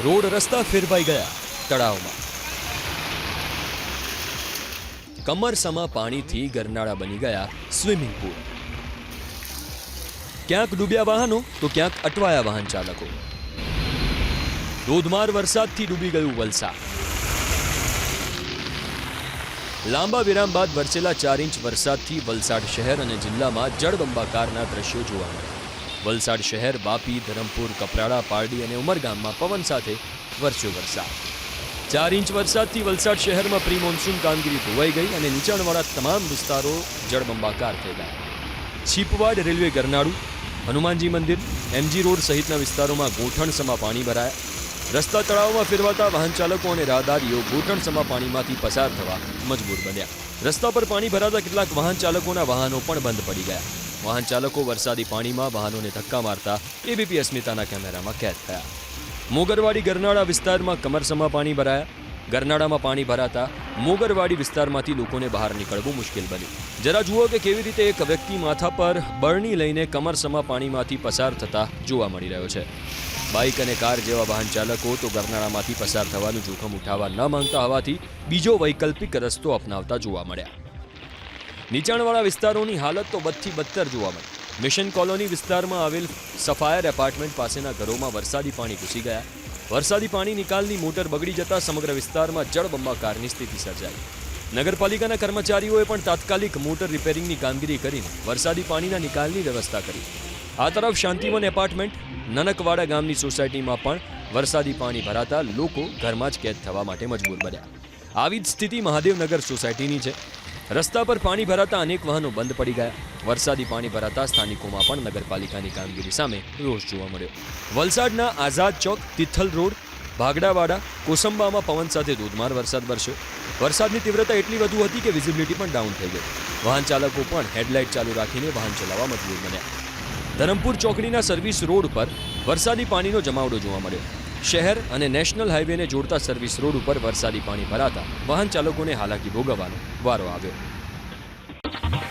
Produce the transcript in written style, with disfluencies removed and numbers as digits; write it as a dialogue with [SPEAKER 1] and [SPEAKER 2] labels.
[SPEAKER 1] Road રસ્તા ફેરવાઈ ગયા તળાવમાં. કમરસમા પાણીથી ગરનાળા બની ગયા સ્વિમિંગ પૂલ. ક્યાંક ડૂબ્યા વાહનો તો ક્યાંક અટવાયા વાહન ચાલકો. ધોધમાર વરસાદથી ડૂબી ગયું વલસાડ. લાંબા વિરામ બાદ વરસેલા 4 ઇંચ વરસાદથી વલસાડ શહેર અને જિલ્લામાં જળબંબાકારના દ્રશ્યો જોવા મળ્યા. વલસાડ શહેર, વાપી, ધરમપુર, કપરાડા, પારડી અને ઉમરગામમાં પવન સાથે વરસ્યો વરસાદ. 4 ઇંચ વરસાદથી વલસાડ શહેરમાં પ્રી મોન્સૂન કામગીરી ધોવાઈ ગઈ અને નીચાણવાળા તમામ વિસ્તારો જળબંબાકાર થઈ ગયા. છીપવાડ રેલવે ગરનાળું, હનુમાનજી મંદિર, એમજી રોડ સહિતના વિસ્તારોમાં ગોઠણસમા પાણી ભરાયા. રસ્તા તળાવમાં ફેરવાતા વાહન ચાલકો અને રાહદારીઓ ગોઠણસમા પાણીમાંથી પસાર થવા મજબૂર બન્યા. રસ્તા પર પાણી ભરાતા કેટલાક વાહન ચાલકોના વાહનો પણ બંધ પડી ગયા. વાહન ચાલકો વરસાદી પાણીમાં વાહનોને ધક્કા મારતા એબીપી અસ્મિતાના કેમેરામાં કેદ થયા. મોગરવાડી ગરનાળા વિસ્તારમાં કમરસમા પાણી ભરાયા. ગરનાળામાં પાણી ભરાતા મોગરવાડી વિસ્તારમાંથી લોકોને બહાર નીકળવું મુશ્કેલ બન્યું. જરા જુઓ કે કેવી રીતે એક વ્યક્તિ માથા પર બરણી લઈને કમરસમા પાણીમાંથી પસાર થતા જોવા મળી રહ્યો છે. બાઇક અને કાર જેવા વાહન ચાલકો તો ગરનાળામાંથી પસાર થવાનું જોખમ ઉઠાવવા ન માંગતા હોવાથી બીજો વૈકલ્પિક રસ્તો અપનાવતા જોવા મળ્યા. નીચાણવાળા વિસ્તારોની હાલત તો બદથી બદતર જોવા મળી. મિશન કોલોની વિસ્તારમાં આવેલ સફાયર એપાર્ટમેન્ટ પાસેના ઘરોમાં વરસાદી પાણી ઘૂસી ગયા. વરસાદી પાણી નિકાલની મોટર બગડી જતા સમગ્ર વિસ્તારમાં જળબંબાકારની સ્થિતિ સર્જાઈ. નગરપાલિકાના કર્મચારીઓએ પણ તાત્કાલિક મોટર રિપેરિંગની કામગીરી કરીને વરસાદી પાણીના નિકાલની વ્યવસ્થા કરી. આ તરફ શાંતિવન એપાર્ટમેન્ટ, નનકવાડા ગામની સોસાયટીમાં પણ વરસાદી પાણી ભરાતા લોકો ઘરમાં જ કેદ થવા માટે મજબૂર બન્યા. આવી જ સ્થિતિ મહાદેવનગર સોસાયટીની છે. રસ્તા પર પાણી ભરાતા અનેક વાહનો બંધ પડી ગયા. વરસાદી પાણી ભરાતા સ્થાનિકોમાં પણ નગરપાલિકાની કામગીરી સામે રોષ જોવા મળ્યો. વલસાડના આઝાદ ચોક, તિથલ રોડ, ભાગડાવાડા, કોસંબામાં પવન સાથે ધોધમાર વરસાદ વરસ્યો. વરસાદની તીવ્રતા એટલી વધુ હતી કે વિઝિબિલિટી પણ ડાઉન થઈ ગઈ. વાહન ચાલકો પણ હેડલાઇટ ચાલુ રાખીને વાહન ચલાવવા મજબૂર બન્યા. ધરમપુર ચોકડીના સર્વિસ રોડ પર વરસાદી પાણીનો જમાવડો જોવા મળ્યો. શહેર અને નેશનલ હાઈવેને જોડતા સર્વિસ રોડ ઉપર વરસાદી પાણી ભરાતા વાહન ચાલકોને હાલાકી ભોગવવાનો વારો આવ્યો.